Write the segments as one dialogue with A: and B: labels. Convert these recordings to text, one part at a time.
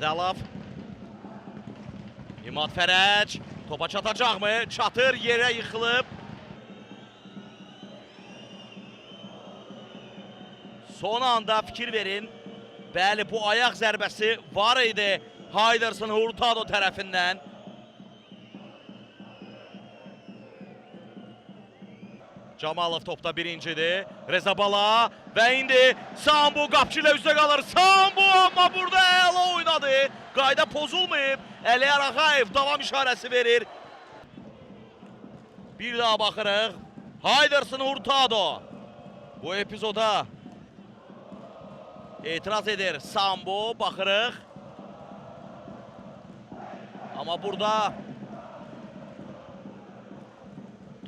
A: Bədəlov. İmad Fərəc. Topa çatacaqmı? Çatır, yerə yıxılıb. Son anda fikir verin. Bəli, bu ayaq zərbəsi var idi Hayderson Hurtado tərəfindən. Camalov topda birincidir. Reza Bala və indi Sambu qapçı ilə üzdə qalır. Sambu amma burada əla oynadı. Qayda pozulmayıb. Əliyar Ağayev davam işarəsi verir. Bir daha baxırıq. Hayderson Hurtado. Bu epizoda etiraz edir Sambu. Baxırıq. Amma burada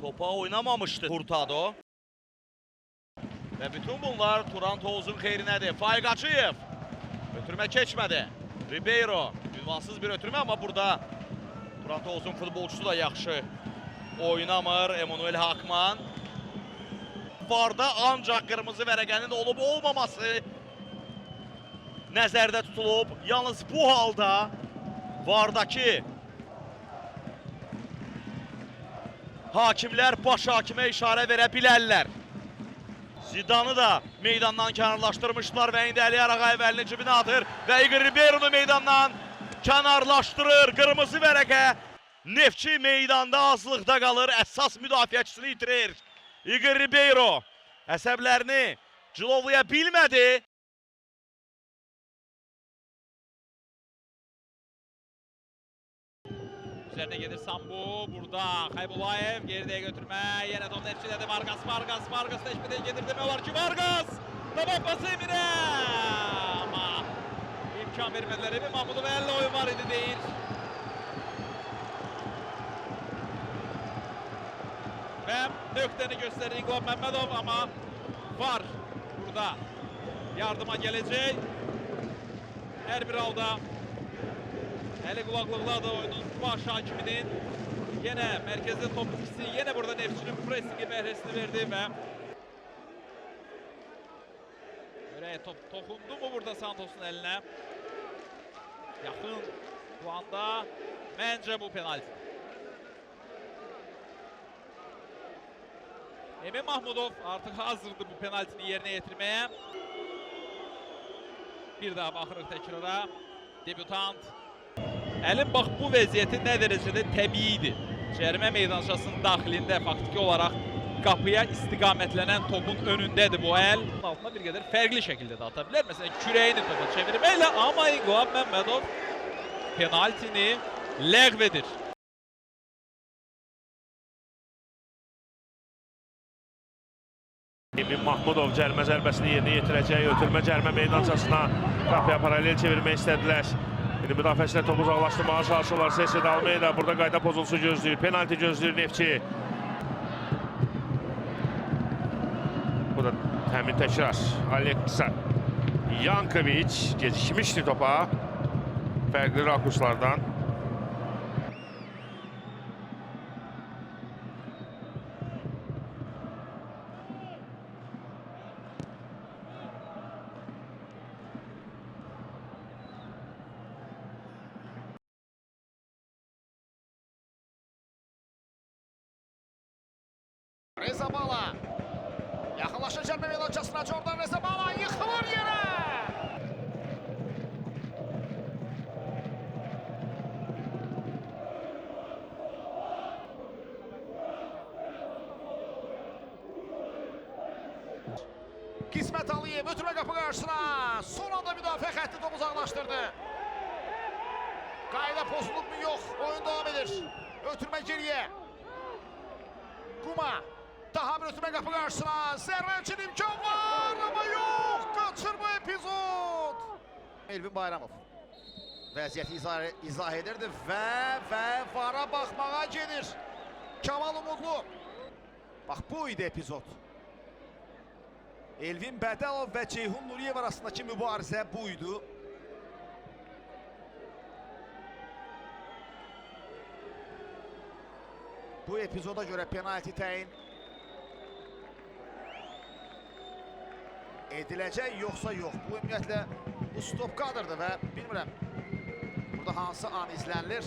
A: topa oynamamışdı Hurtado. Və bütün bunlar Turan Tovuz'un xeyrinədir. Faiq Açıyev. Ötürmə keçmədi. Ribeiro. Ünvansız bir ötürmə amma burada Turan Tovuz'un futbolçusu da yaxşı oynamır. Emanuel Hakman. Varda ancaq qırmızı vərəqənin olub olmaması nəzərdə tutulub. Yalnız bu halda vardakı hakimlər baş hakimə işarə verə bilərlər. Zidanı da meydandan kənarlaşdırmışlar və indi Əliyar Ağayev əlini cibinə atır və Igor Ribeiro'nu meydandan kənarlaşdırır. Qırmızı vərəqə. Neftçi meydanda azlıqda qalır, əsas müdafiəçisini itirir. Igor Ribeiro əsəblərini cilovlaya bilmədi.
B: Üzerine gelir Sambu. Burada Haybulayev geriye götürme. Yine top Neftçi'de Vargas teşbihine gelir demiyorlar ki Vargas. Tamam pası Emine. Ama imkan vermediler. Emin Mahmud'un elle oyun var idi değil. Ve nökteni gösterir İngilizce Mehmedov ama var burada. Yardıma gelecek. Her bir alda. Hele kulaklıkla da oyunun baş hakiminin yine merkezde top ikisi yine burada Neftçi'nin pressingi mehresini verdi ve böyle top dokundu mu burada Santos'un eline? Yakın bu anda bence bu penaltı. Emin Mahmudov artık hazırdı bu penaltini yerine getirmeye. Bir daha bakırıq tekrara. Debütant. Əlin bax bu vəziyyəti nə dərəcədə təbiidir. Cərimə meydançasının daxilində faktiki olaraq qapıya istiqamətlənən topun önündədir bu əl. Altına bir qədər fərqli şəkildə də ata bilər. Məsələn, kürəyini topa çevirməklə amma İngilizce Mehmedov penaltini ləğv edir.
C: Emin Mahmudov cərimə zərbəsini yerinə yetirəcək. Ötürmə cərimə meydançasına qapıya paralel çevirmək istədilər. İndi müdafiəçilər topu uzaqlaşdırmağa çalışırlar. Cesed Almeida burada qayda pozulsu gözləyir. Penalti gözləyir Neftçi. Bu da həmin təkrar. Aleksa Yankoviç gecikmişdi topa. Fərqli rakurslardan.
D: Reza Bala yaxınlaşır cərimə meydançasına. Jordan Reza Bala yıxılır yerə. Qismət Aliyev ötürmə qapı qarşısına. Son anda müdafiə xətti topu uzaqlaşdırdı. Qayda pozulub mu? Yox. Oyun davam edir. Ötürmə geriyə. Kuma. Daha bir ötürmə qapı qarşısına. Zərbə üçün imkan var amma yox. Qaçırma epizod. Elvin Bayramov vəziyyəti izah edirdi və vara baxmağa gedir. Kamal Umudlu. Bax bu idi epizod. Elvin Bədəlov və Ceyhun Nuriyev arasındakı mübarizə buydu. Bu epizoda görə penalti təyin ediləcək yoxsa yox. Bu ümumiyyətlə bu stop kadrdır və bilmirəm. hansı an izlənilir?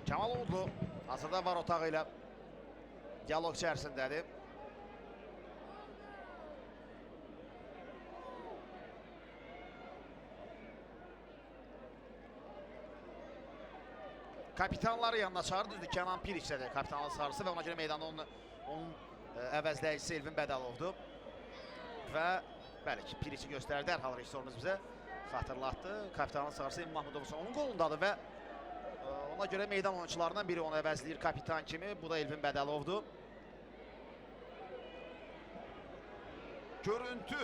D: Kamal Uğudlu hazırda var otağı ilə diyalog içərisindədir. Kapitanları yanına çağırdı. Düzdür, Kenan Piriç'dir kapitanın sarısı və ona görə meydanda onun əvəzləyicisi Elvin Bədəlovdur. Və bəli ki, Piriç'i göstərdi. Dərhal rejissorumuz bizə xatırlatdı. Kapitanın sarısı Emin Mahmudov onun qolundadır və ona görə meydan oyuncularından biri onu əvəzləyir kapitan kimi. Bu da Elvin Bədəlovdur. Görüntü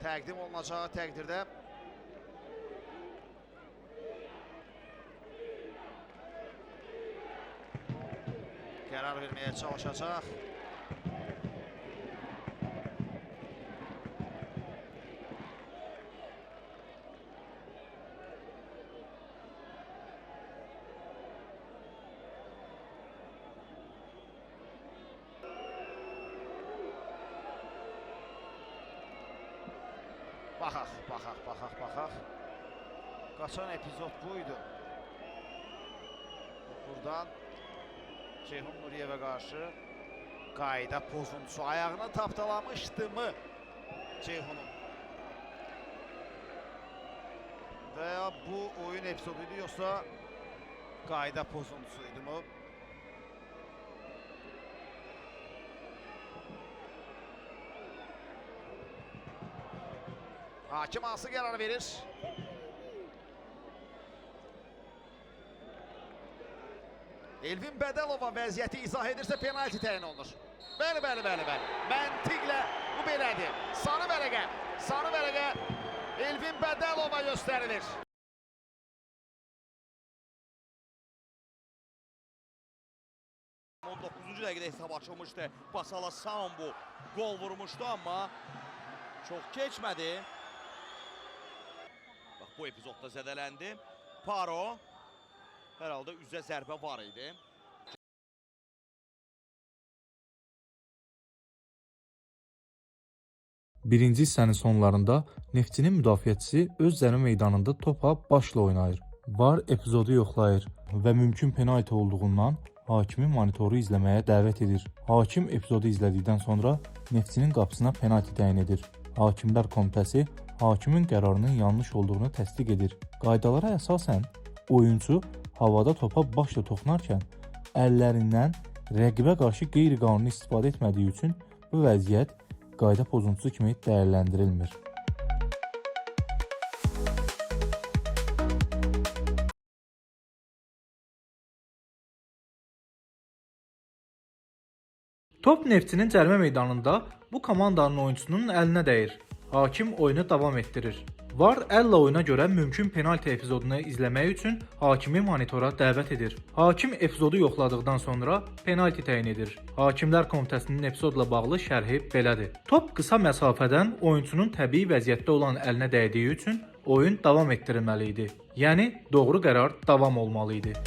D: təqdim olunacağı təqdirdə qərar verməyə çalışacaq. Baxaq. Qaçan epizod buydu. Buradan Ceyhun Nuriyevə qarşı qayda pozuntusu ayağını tapdalamışdı mı Ceyhun'un? Və ya bu oyun epizoduydu yoxsa qayda pozuntusuydu mu? Hakim hansı qərar verir? Elvin Bədəlova vəziyyəti izah edirsə penalti təyin olunur. Bəli. Məntiqlə bu belədir. Sarı vərəqə Elvin Bədəlova göstərilir.
A: 19-cu dəqiqədə hesab açılmışdı. Basala Sambu gol vurmuşdu amma çox keçmədi. Bax bu epizodda zədələndi. Paro hər halda üzə zərbə var idi.
E: Birinci hissənin sonlarında Neftçinin müdafiəçisi öz zərбə meydanında topa başla oynayır. VAR epizodu yoxlayır və mümkün penalti olduğundan hakimi monitoru izləməyə dəvət edir. Hakim epizodu izlədikdən sonra Neftçinin qapısına penalti təyin edir. Hakimlər Komitəsi hakimin qərarının yanlış olduğunu təsdiq edir. Qaydalara əsasən oyuncu havada topa başla toxunarkən əllərindən rəqibə qarşı qeyri-qanuni istifadə etmədiyi üçün bu vəziyyət qayda pozuntusu kimi dəyərləndirilmir. Top Neftçinin cərimə meydanında bu komandanın oyuncusunun əlinə dəyir. Hakim oyunu davam etdirir. VAR əllə oyuna görə mümkün penalti epizodunu izləmək üçün hakimi monitora dəvət edir. Hakim epizodu yoxladıqdan sonra penalti təyin edir. Hakimlər Komitəsinin epizodla bağlı şərhi belədir. Top qısa məsafədən oyunçunun təbii vəziyyətdə olan əlinə dəydiyi üçün oyun davam etdirilməli idi. Yəni doğru qərar davam olmalı idi.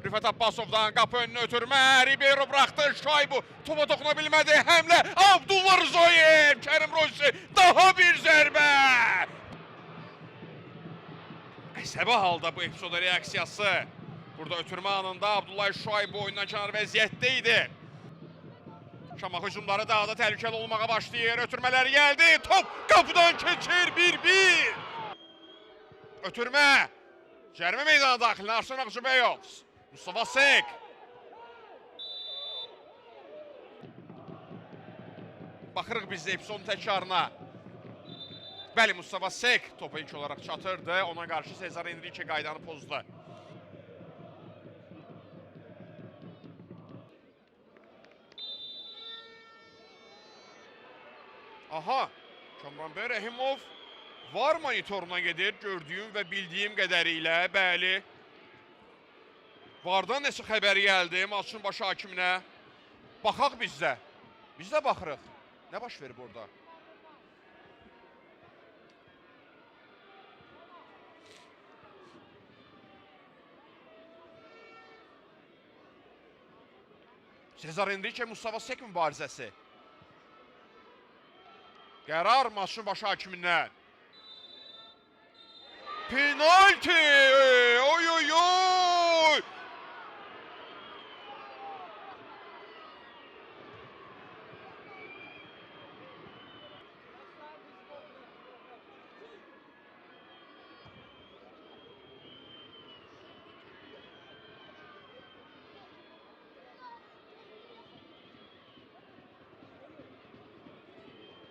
F: Rüfət Abbasovdan qapı önünü ötürmə, Ribeiro buraxdı, Şaybu topa toxuna bilmədi, həmlə Abdullah Rzoyev, Kərim Rozisi daha bir zərbə. Əsəbi halda bu epizoda reaksiyası. Burada ötürmə anında Abdullah Şaybu oyundan kənar vəziyyətdə idi. Şamax hücumları daha da təhlükəli olmağa başlayır, ötürmələr gəldi, top qapıdan keçir 1-1. Ötürmə, cərimə meydana daxilinə Arslan Ağcıbəyov. Mustafa Sek. Baxırıq biz də epizodun təkrarına. Bəli, Mustafa Sek topa ilk olaraq çatırdı. Ona qarşı Sezar Enrique qaydanı pozdu. Aha, Kamranbəy Rəhimov VAR monitoruna gedir. Gördüyüm və bildiyim qədərilə, bəli. Vardan nəsə xəbər gəldi maçın baş hakiminə. Baxaq bizdə. Biz də baxırıq. Nə baş verib orada? Sezar Enrique Mustafa Sek mübarizəsi. Qərar maçın baş hakimindən. Penalti!